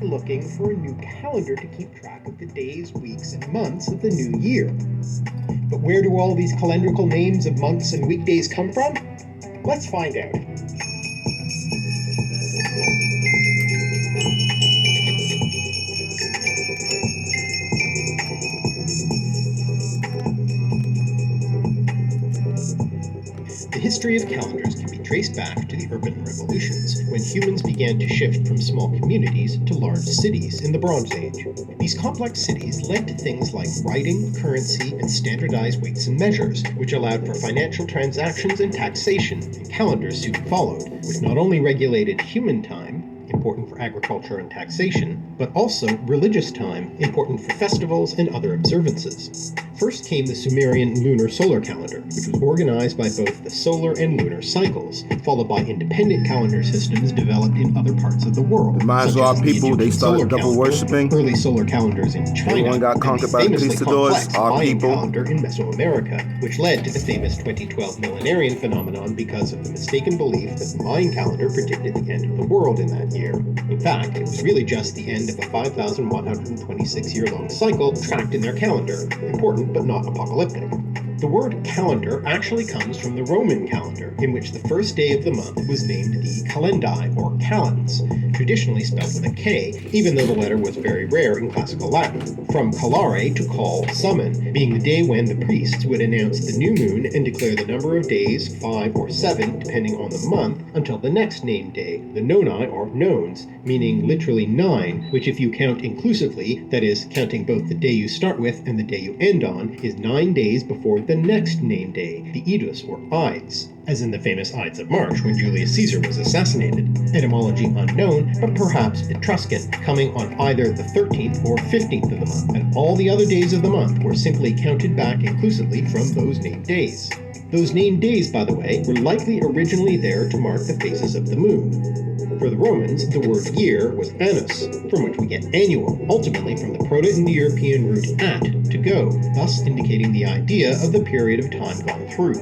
looking for a new calendar to keep track of the days, weeks, and months of the new year. But where do all these calendrical names of months and weekdays come from? Let's find out. The history of calendars can be traced back to the urban revolutions, when humans began to shift from small communities to large cities in the Bronze Age. These complex cities led to things like writing, currency, and standardized weights and measures, which allowed for financial transactions and taxation, and calendars soon followed, which not only regulated human time, important for agriculture and taxation, but also religious time, important for festivals and other observances. First came the Sumerian lunar solar calendar, which was organized by both the solar and lunar cycles, followed by independent calendar systems developed in other parts of the world. The Mazar people, they started double worshipping. Early solar calendars in China, Everyone got conquered by the conquistadors, our Mayan people. calendar in Mesoamerica, which led to the famous 2012 millenarian phenomenon because of the mistaken belief that the Mayan calendar predicted the end of the world in that year. In fact, it was really just the end of a 5,126-year-long cycle tracked in their calendar, important but not apocalyptic. The word calendar actually comes from the Roman calendar, in which the first day of the month was named the calendae, or calends, traditionally spelled with a K, even though the letter was very rare in classical Latin. From calare, to call, summon, being the day when the priests would announce the new moon and declare the number of days, 5 or 7, depending on the month, until the next named day, the noni, or nones, meaning literally 9, which if you count inclusively, that is, counting both the day you start with and the day you end on, is 9 days before the next named day, the Idus or Ides, as in the famous Ides of March when Julius Caesar was assassinated. Etymology unknown, but perhaps Etruscan, coming on either the 13th or 15th of the month, and all the other days of the month were simply counted back inclusively from those named days. Those named days, by the way, were likely originally there to mark the phases of the moon. For the Romans, the word year was annus, from which we get annual, ultimately from the Proto-Indo-European root at, to go, thus indicating the idea of the period of time gone through.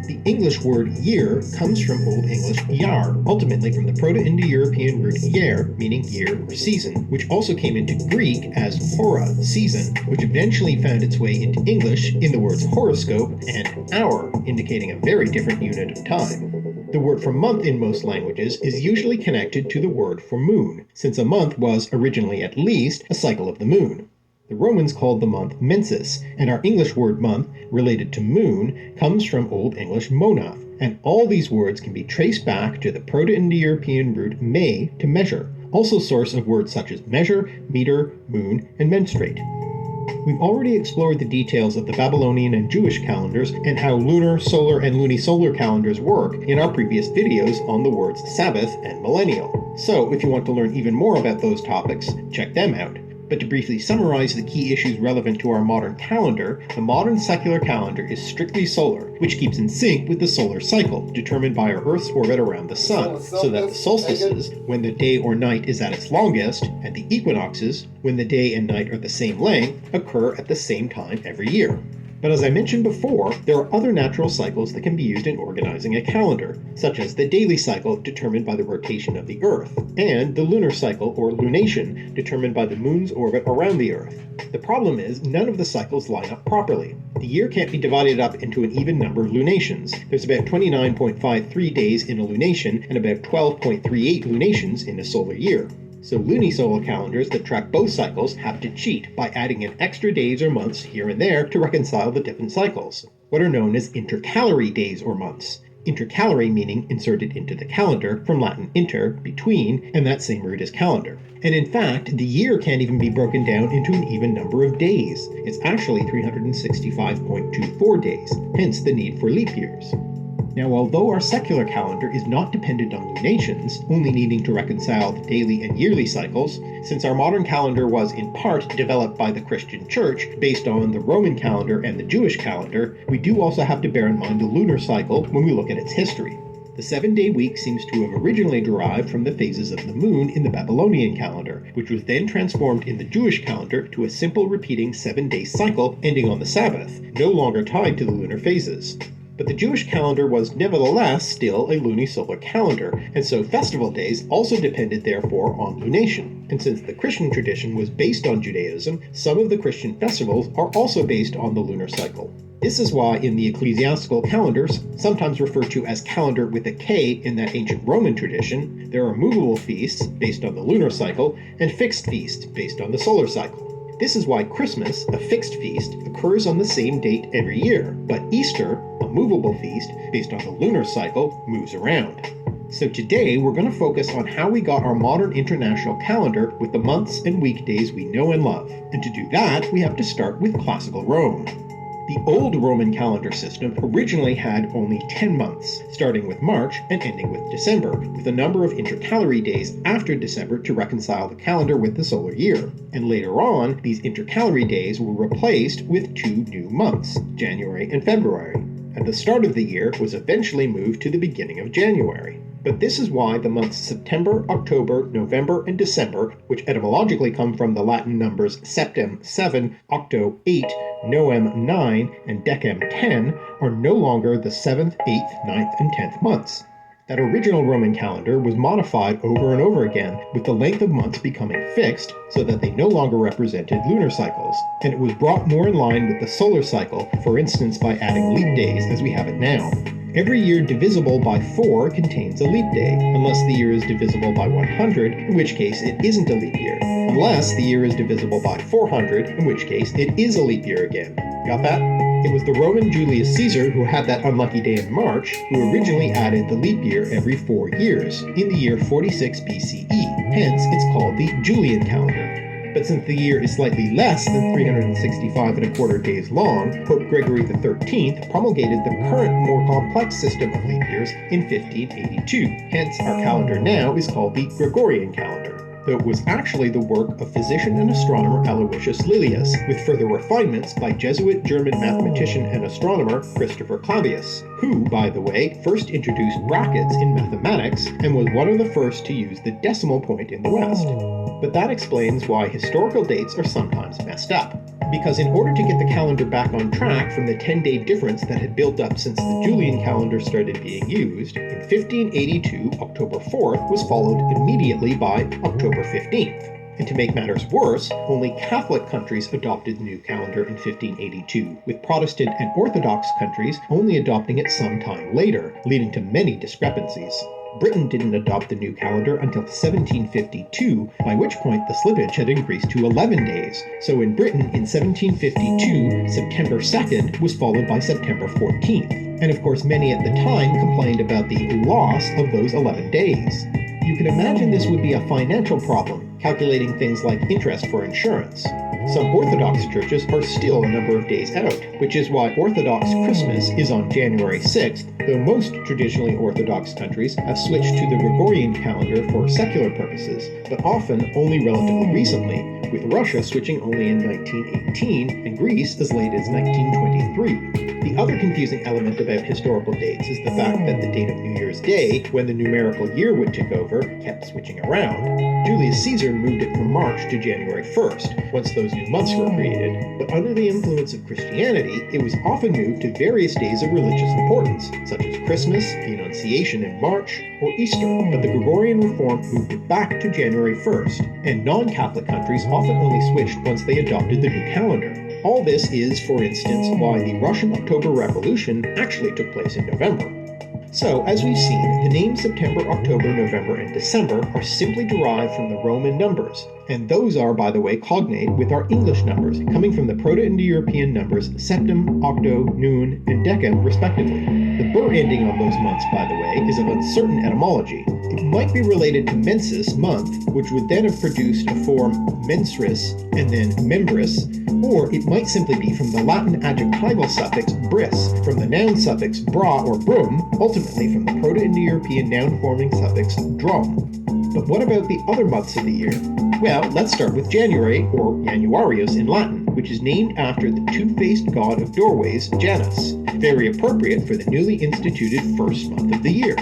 The English word year comes from Old English jaar, ultimately from the Proto-Indo-European root yer, meaning year or season, which also came into Greek as hora, season, which eventually found its way into English in the words horoscope and hour, indicating a very different unit of time. The word for month in most languages is usually connected to the word for moon, since a month was, originally at least, a cycle of the moon. The Romans called the month mensis, and our English word month, related to moon, comes from Old English monath, and all these words can be traced back to the Proto-Indo-European root me, to measure, also source of words such as measure, meter, moon, and menstruate. We've already explored the details of the Babylonian and Jewish calendars and how lunar, solar, and lunisolar calendars work in our previous videos on the words Sabbath and millennial. So if you want to learn even more about those topics, check them out. But to briefly summarize the key issues relevant to our modern calendar, the modern secular calendar is strictly solar, which keeps in sync with the solar cycle, determined by our Earth's orbit around the Sun, so that the solstices, when the day or night is at its longest, and the equinoxes, when the day and night are the same length, occur at the same time every year. But as I mentioned before, there are other natural cycles that can be used in organizing a calendar, such as the daily cycle determined by the rotation of the Earth, and the lunar cycle or lunation determined by the moon's orbit around the Earth. The problem is, none of the cycles line up properly. The year can't be divided up into an even number of lunations. There's about 29.53 days in a lunation and about 12.38 lunations in a solar year. So lunisolar calendars that track both cycles have to cheat by adding in extra days or months here and there to reconcile the different cycles, what are known as intercalary days or months. Intercalary meaning inserted into the calendar, from Latin inter, between, and that same root as calendar. And in fact, the year can't even be broken down into an even number of days. It's actually 365.24 days, hence the need for leap years. Now, although our secular calendar is not dependent on lunations, only needing to reconcile the daily and yearly cycles, since our modern calendar was in part developed by the Christian Church based on the Roman calendar and the Jewish calendar, we do also have to bear in mind the lunar cycle when we look at its history. The 7-day week seems to have originally derived from the phases of the moon in the Babylonian calendar, which was then transformed in the Jewish calendar to a simple repeating 7-day cycle ending on the Sabbath, no longer tied to the lunar phases. But the Jewish calendar was nevertheless still a lunisolar calendar, and so festival days also depended therefore on lunation. And since the Christian tradition was based on Judaism, some of the Christian festivals are also based on the lunar cycle. This is why in the ecclesiastical calendars, sometimes referred to as calendar with a K in that ancient Roman tradition, there are movable feasts based on the lunar cycle and fixed feasts based on the solar cycle. This is why Christmas, a fixed feast, occurs on the same date every year, but Easter, a movable feast based on the lunar cycle, moves around. So today we're going to focus on how we got our modern international calendar with the months and weekdays we know and love. And to do that, we have to start with classical Rome. The old Roman calendar system originally had only 10 months, starting with March and ending with December, with a number of intercalary days after December to reconcile the calendar with the solar year. And later on, these intercalary days were replaced with 2 new months, January and February. And the start of the year was eventually moved to the beginning of January. But this is why the months September, October, November, and December, which etymologically come from the Latin numbers septem 7, octo 8, noem 9, and decem 10, are no longer the 7th, 8th, 9th, and 10th months. That original Roman calendar was modified over and over again, with the length of months becoming fixed so that they no longer represented lunar cycles, and it was brought more in line with the solar cycle, for instance by adding leap days as we have it now. Every year divisible by 4 contains a leap day, unless the year is divisible by 100, in which case it isn't a leap year. Unless the year is divisible by 400, in which case it is a leap year again. Got that? It was the Roman Julius Caesar who had that unlucky day in March, who originally added the leap year every 4 years, in the year 46 BCE, hence it's called the Julian calendar. But since the year is slightly less than 365¼ days long, Pope Gregory XIII promulgated the current more complex system of leap years in 1582. Hence, our calendar now is called the Gregorian calendar, though it was actually the work of physician and astronomer Aloysius Lilius, with further refinements by Jesuit German mathematician and astronomer Christopher Clavius, who, by the way, first introduced brackets in mathematics and was one of the first to use the decimal point in the West. But that explains why historical dates are sometimes messed up. Because in order to get the calendar back on track from the 10-day difference that had built up since the Julian calendar started being used, in 1582, October 4th was followed immediately by October 15th. And to make matters worse, only Catholic countries adopted the new calendar in 1582, with Protestant and Orthodox countries only adopting it some time later, leading to many discrepancies. Britain didn't adopt the new calendar until 1752, by which point the slippage had increased to 11 days. So in Britain in 1752, September 2nd was followed by September 14th. And of course many at the time complained about the loss of those 11 days. You can imagine this would be a financial problem, calculating things like interest for insurance. Some Orthodox churches are still a number of days out, which is why Orthodox Christmas is on January 6th, though most traditionally Orthodox countries have switched to the Gregorian calendar for secular purposes, but often only relatively recently, with Russia switching only in 1918 and Greece as late as 1923. The other confusing element about historical dates is the fact that the date of New Year's Day, when the numerical year would take over, kept switching around. Julius Caesar moved it from March to January 1st, once those new months were created, but under the influence of Christianity, it was often moved to various days of religious importance, such as Christmas, the Annunciation in March, or Easter, but the Gregorian reform moved it back to January 1st, and non-Catholic countries often only switched once they adopted the new calendar. All this is, for instance, why the Russian October Revolution actually took place in November. So, as we've seen, the names September, October, November, and December are simply derived from the Roman numbers, and those are, by the way, cognate with our English numbers, coming from the Proto-Indo-European numbers septem, octo, noon, and decem, respectively. The "ber" ending on those months, by the way, is of uncertain etymology. It might be related to mensis, month, which would then have produced a form menstris and then membris, or it might simply be from the Latin adjectival suffix bris, from the noun suffix bra or brum, ultimately from the Proto-Indo-European noun-forming suffix drum. But what about the other months of the year? Well, let's start with January, or Januarius in Latin, which is named after the two-faced god of doorways, Janus, very appropriate for the newly instituted first month of the year.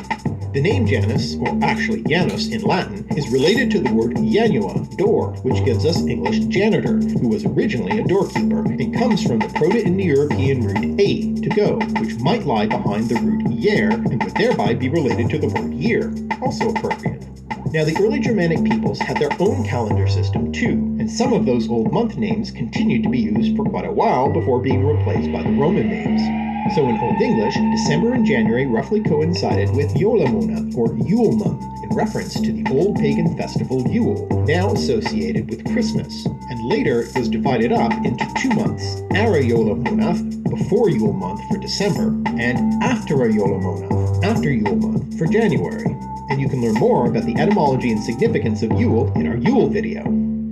The name Janus, or actually Janus in Latin, is related to the word janua, door, which gives us English janitor, who was originally a doorkeeper, and comes from the Proto-Indo-European root a, to go, which might lie behind the root yer, and would thereby be related to the word year, also appropriate. Now, the early Germanic peoples had their own calendar system too, and some of those old month names continued to be used for quite a while before being replaced by the Roman names. So in Old English, December and January roughly coincided with Jólamånað, or Yule month, in reference to the old pagan festival Yule, now associated with Christmas, and later it was divided up into 2 months, Ara Jólamånað, before Yule month for December, and Aftara Jólamånað, after Yule month for January. And you can learn more about the etymology and significance of Yule in our Yule video.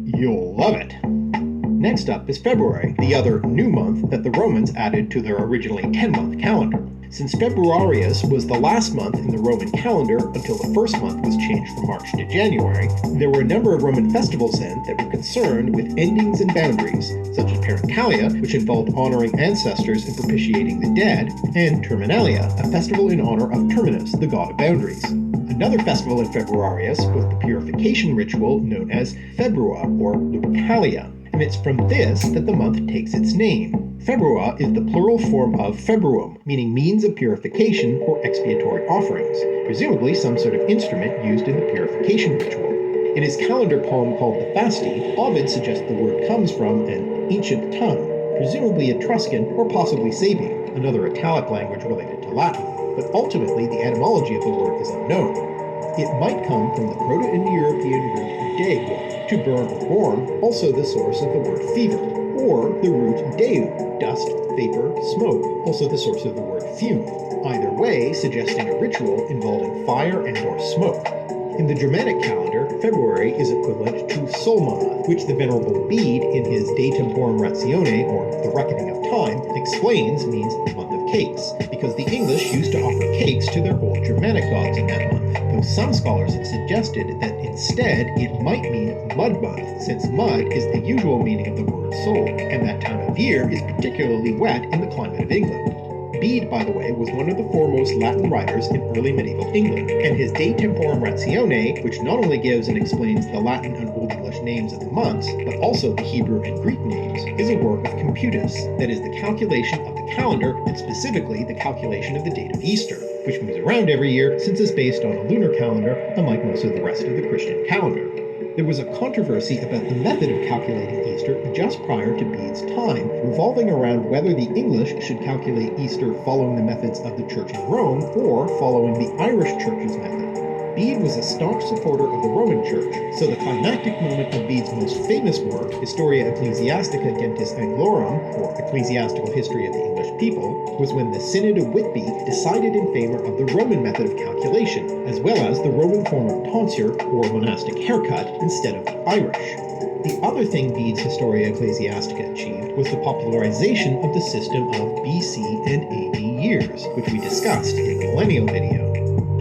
You'll love it! Next up is February, the other new month that the Romans added to their originally 10-month calendar. Since Februarius was the last month in the Roman calendar until the first month was changed from March to January, there were a number of Roman festivals then that were concerned with endings and boundaries, such as Parincalia, which involved honoring ancestors and propitiating the dead, and Terminalia, a festival in honor of Terminus, the god of boundaries. Another festival in Februarius was the purification ritual known as Februa, or Lupercalia, and it's from this that the month takes its name. Februa is the plural form of februum, meaning means of purification or expiatory offerings, presumably some sort of instrument used in the purification ritual. In his calendar poem called the Fasti, Ovid suggests the word comes from an ancient tongue, presumably Etruscan or possibly Sabian, another Italic language related to Latin, but ultimately the etymology of the word is unknown. It might come from the Proto-Indo-European root dego, to burn or born, also the source of the word fever, or the root deu, dust, vapor, smoke, also the source of the word fume, either way suggesting a ritual involving fire and or smoke. In the Germanic calendar, February is equivalent to Solmonth, which the Venerable Bede in his De Temporum Ratione, or The Reckoning of Time, explains means the month of cakes, because the English used to offer cakes to their old Germanic gods in that month, though some scholars have suggested that instead it might mean mud month, since mud is the usual meaning of the word soul, and that time of year is particularly wet in the climate of England. Bede, by the way, was one of the foremost Latin writers in early medieval England, and his De Temporum Ratione, which not only gives and explains the Latin and Old English names of the months, but also the Hebrew and Greek names, is a work of computus, that is the calculation of the calendar, and specifically the calculation of the date of Easter, which moves around every year since it's based on a lunar calendar, unlike most of the rest of the Christian calendar. There was a controversy about the method of calculating Easter just prior to Bede's time, revolving around whether the English should calculate Easter following the methods of the Church in Rome or following the Irish Church's method. Bede was a staunch supporter of the Roman Church, so the climactic moment of Bede's most famous work, Historia Ecclesiastica Gentis Anglorum, or Ecclesiastical History of the English People, was when the Synod of Whitby decided in favor of the Roman method of calculation, as well as the Roman form of tonsure, or monastic haircut, instead of the Irish. The other thing Bede's Historia Ecclesiastica achieved was the popularization of the system of BC and AD years, which we discussed in the Millennial video.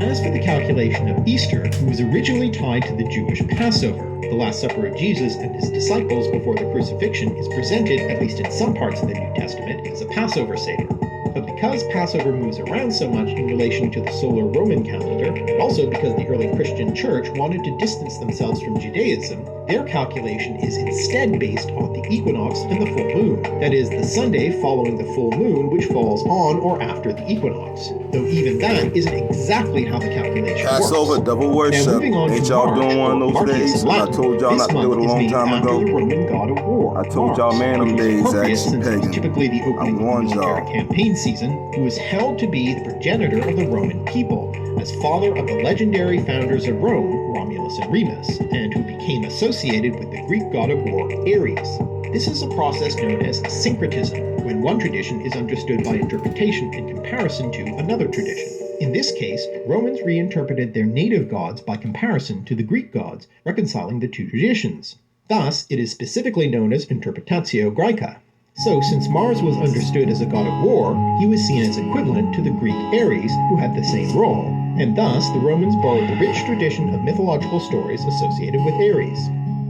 As for the calculation of Easter, it was originally tied to the Jewish Passover. The Last Supper of Jesus and his disciples before the crucifixion is presented, at least in some parts of the New Testament, as a Passover Seder. But because Passover moves around so much in relation to the solar Roman calendar, and also because the early Christian church wanted to distance themselves from Judaism, their calculation is instead based on the equinox and the full moon, that is, the Sunday following the full moon which falls on or after the equinox, though even that isn't exactly how the calculation Passover, works. double worship. Now, moving on Ain't to y'all March, doing one of or those Martius days? in I Latin, told y'all this not to do month it a is long named time after ago. the Roman god of war, I told y'all, Mars, man, them which is days appropriate actually since it's pagan. typically the I opening of the warned military y'all. campaign season, who is held to be the progenitor of the Roman people, as father of the legendary founders of Rome, Romulus and Remus, and who became associated with the Greek god of war, Ares. This is a process known as syncretism, when one tradition is understood by interpretation in comparison to another tradition. In this case, Romans reinterpreted their native gods by comparison to the Greek gods, reconciling the two traditions. Thus, it is specifically known as Interpretatio Graeca. So, since Mars was understood as a god of war, he was seen as equivalent to the Greek Ares, who had the same role, and thus the Romans borrowed the rich tradition of mythological stories associated with Ares.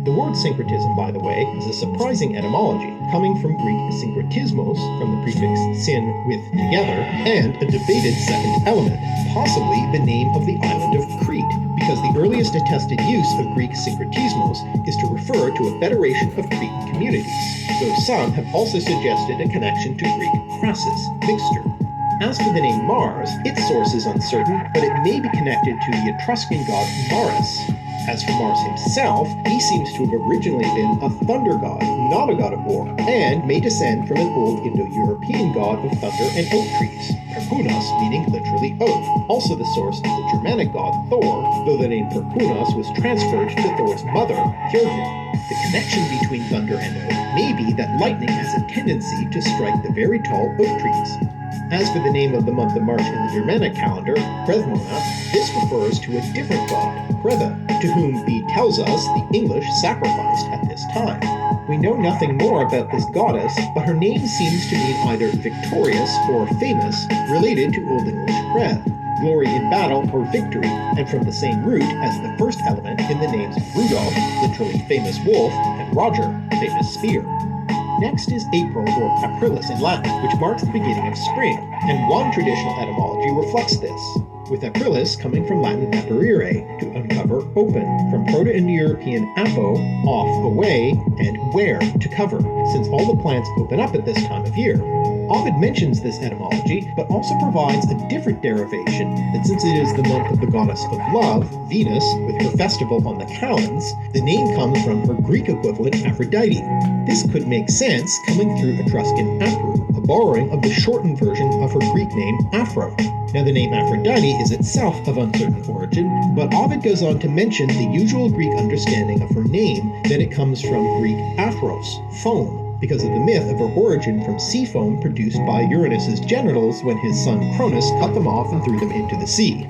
The word syncretism, by the way, is a surprising etymology, coming from Greek syncretismos, from the prefix syn, with, together, and a debated second element, possibly the name of the island of Crete, because the earliest attested use of Greek syncretismos is to refer to a federation of Cretan communities, though some have also suggested a connection to Greek crasis, mixture. As for the name Mars, its source is uncertain, but it may be connected to the Etruscan god Maris. As for Mars himself, he seems to have originally been a thunder god, not a god of war, and may descend from an old Indo-European god of thunder and oak trees, Perkunos meaning literally oak, also the source of the Germanic god Thor, though the name Perkunos was transferred to Thor's mother, Fjordvin. The connection between thunder and oak may be that lightning has a tendency to strike the very tall oak trees. As for the name of the month of March in the Germanic calendar, Krethmona, this refers to a different god, Krethe, to whom Bede tells us the English sacrificed at this time. We know nothing more about this goddess, but her name seems to mean either victorious or famous, related to Old English Kreth, glory in battle or victory, and from the same root as the first element in the names Rudolph, literally famous wolf, and Roger, famous spear. Next is April, or Aprilis in Latin, which marks the beginning of spring, and one traditional etymology reflects this, with Aprilis coming from Latin apparire, to uncover, open, from Proto-Indo-European apo, off, away, and where, to cover, since all the plants open up at this time of year. Ovid mentions this etymology, but also provides a different derivation, that since it is the month of the goddess of love, Venus, with her festival on the Calends, the name comes from her Greek equivalent Aphrodite. This could make sense coming through Etruscan apru, a borrowing of the shortened version of her Greek name Aphro. Now the name Aphrodite is itself of uncertain origin, but Ovid goes on to mention the usual Greek understanding of her name, that it comes from Greek aphros, foam, because of the myth of her origin from sea foam produced by Uranus's genitals when his son Cronus cut them off and threw them into the sea.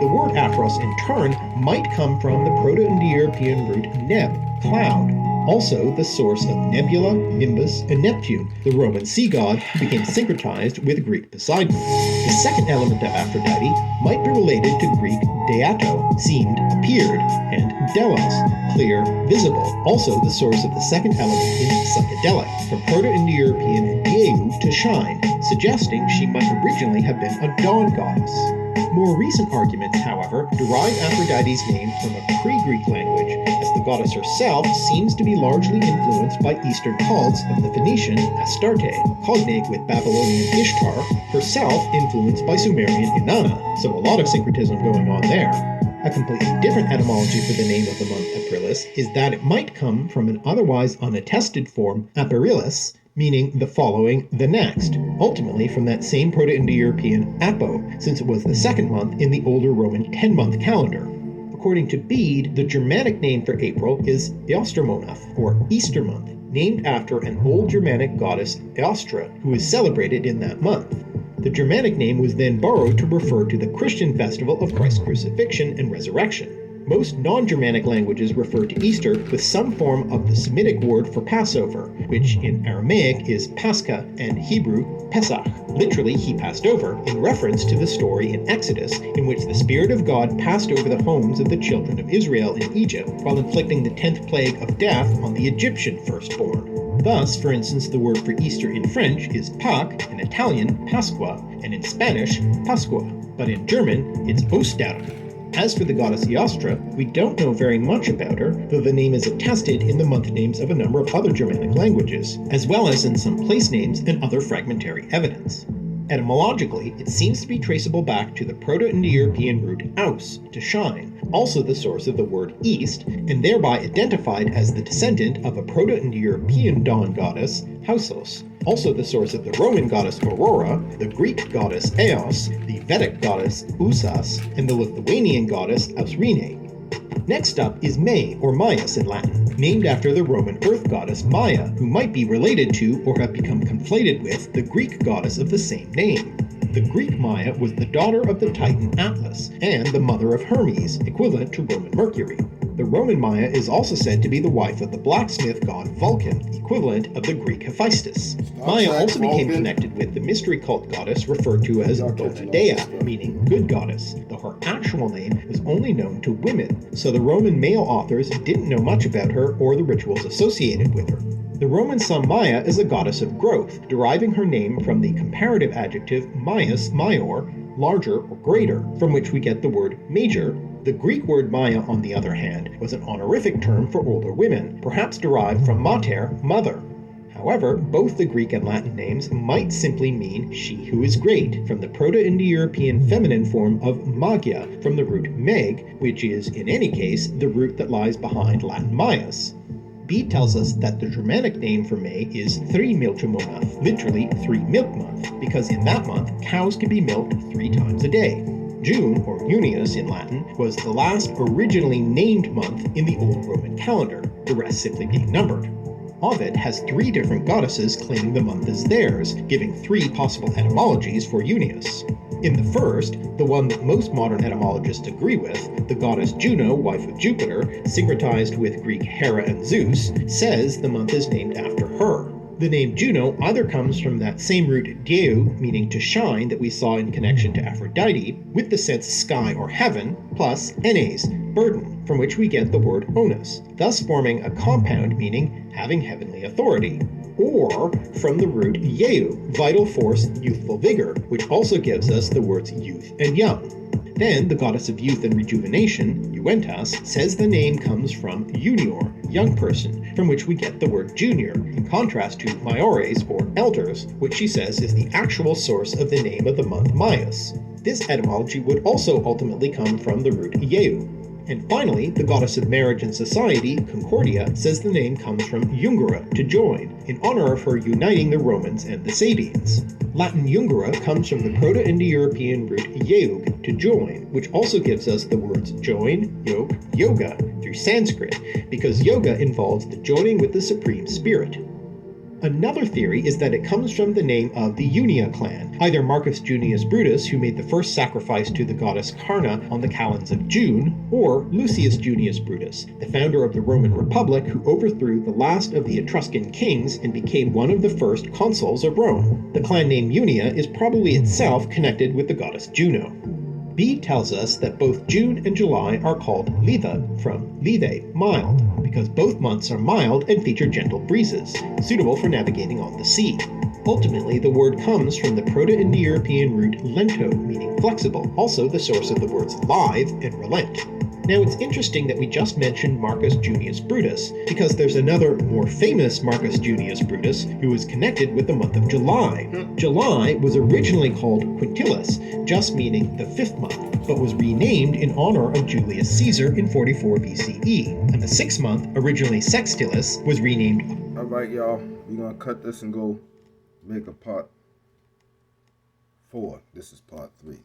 The word aphros, in turn, might come from the Proto-Indo-European root neb, cloud, also the source of Nebula, Nimbus, and Neptune, the Roman sea god who became syncretized with Greek Poseidon. The second element of Aphrodite might be related to Greek deato, seemed, appeared, and delos, clear, visible, also the source of the second element in psychedelic, from Proto-Indo-European dieu, to shine, suggesting she might originally have been a dawn goddess. More recent arguments, however, derive Aphrodite's name from a pre-Greek language, as the goddess herself seems to be largely influenced by Eastern cults of the Phoenician Astarte, cognate with Babylonian Ishtar, herself influenced by Sumerian Inanna, so a lot of syncretism going on there. A completely different etymology for the name of the month Aprilis is that it might come from an otherwise unattested form, Aparilis, meaning the following, the next, ultimately from that same Proto-Indo-European apo, since it was the second month in the older Roman 10-month calendar. According to Bede, the Germanic name for April is Eostermonath, or Easter month, named after an old Germanic goddess Eostra, who is celebrated in that month. The Germanic name was then borrowed to refer to the Christian festival of Christ's crucifixion and resurrection. Most non-Germanic languages refer to Easter with some form of the Semitic word for Passover, which in Aramaic is Pascha and Hebrew Pesach. Literally, he passed over, in reference to the story in Exodus in which the Spirit of God passed over the homes of the children of Israel in Egypt while inflicting the 10th plague of death on the Egyptian firstborn. Thus, for instance, the word for Easter in French is Pâques, in Italian Pasqua, and in Spanish Pascua, but in German it's Ostern. As for the goddess Eostra, we don't know very much about her, though the name is attested in the month names of a number of other Germanic languages, as well as in some place names and other fragmentary evidence. Etymologically, it seems to be traceable back to the Proto-Indo-European root aus, to shine, also the source of the word east, and thereby identified as the descendant of a Proto-Indo-European dawn goddess, Hausos, also the source of the Roman goddess Aurora, the Greek goddess Eos, the Vedic goddess Usas, and the Lithuanian goddess Ausrine. Next up is May, or Maius in Latin, named after the Roman earth goddess Maia, who might be related to or have become conflated with the Greek goddess of the same name. The Greek Maia was the daughter of the Titan Atlas, and the mother of Hermes, equivalent to Roman Mercury. The Roman Maia is also said to be the wife of the blacksmith god Vulcan, equivalent of the Greek Hephaestus. Maia also became connected with the mystery cult goddess referred to as Bona Dea, meaning good goddess, though her actual name was only known to women, so the Roman male authors didn't know much about her or the rituals associated with her. The Roman sun Maia is a goddess of growth, deriving her name from the comparative adjective maius, maior, larger or greater, from which we get the word major. The Greek word Maia, on the other hand, was an honorific term for older women, perhaps derived from mater, mother. However, both the Greek and Latin names might simply mean she who is great, from the Proto-Indo-European feminine form of magia, from the root meg, which is, in any case, the root that lies behind Latin Maius. Bede tells us that the Germanic name for May is Thrimilchemonath, literally 3 milk month, because in that month cows could be milked 3 times a day. June, or Junius in Latin, was the last originally named month in the old Roman calendar, the rest simply being numbered. Ovid has 3 different goddesses claiming the month as theirs, giving 3 possible etymologies for Junius. In the first, the one that most modern etymologists agree with, the goddess Juno, wife of Jupiter, syncretized with Greek Hera and Zeus, says the month is named after her. The name Juno either comes from that same root deu, meaning to shine, that we saw in connection to Aphrodite, with the sense sky or heaven, plus enes, burden, from which we get the word onus, thus forming a compound meaning having heavenly authority. Or from the root eu, vital force, youthful vigor, which also gives us the words youth and young. Then the goddess of youth and rejuvenation, Juventas, says the name comes from junior, young person, from which we get the word junior, in contrast to maiores, or elders, which she says is the actual source of the name of the month Maius. This etymology would also ultimately come from the root eu. And finally, the goddess of marriage and society, Concordia, says the name comes from jungere, to join, in honor of her uniting the Romans and the Sabines. Latin jungere comes from the Proto-Indo-European root yeug, to join, which also gives us the words join, yoke, yoga, through Sanskrit, because yoga involves the joining with the Supreme Spirit. Another theory is that it comes from the name of the Junia clan, either Marcus Junius Brutus, who made the first sacrifice to the goddess Carna on the calends of June, or Lucius Junius Brutus, the founder of the Roman Republic who overthrew the last of the Etruscan kings and became one of the first consuls of Rome. The clan name Junia is probably itself connected with the goddess Juno. Bede tells us that both June and July are called Litha, from Lithe, mild, because both months are mild and feature gentle breezes, suitable for navigating on the sea. Ultimately, the word comes from the Proto-Indo-European root lento, meaning flexible, also the source of the words lithe and relent. Now, it's interesting that we just mentioned Marcus Junius Brutus, because there's another, more famous Marcus Junius Brutus who is connected with the month of July. July was originally called Quintilis, just meaning the 5th month, but was renamed in honor of Julius Caesar in 44 BCE, and the 6th month, originally Sextilis, was renamed. Alright, y'all, we're gonna cut this and go make a part 4. This is part 3.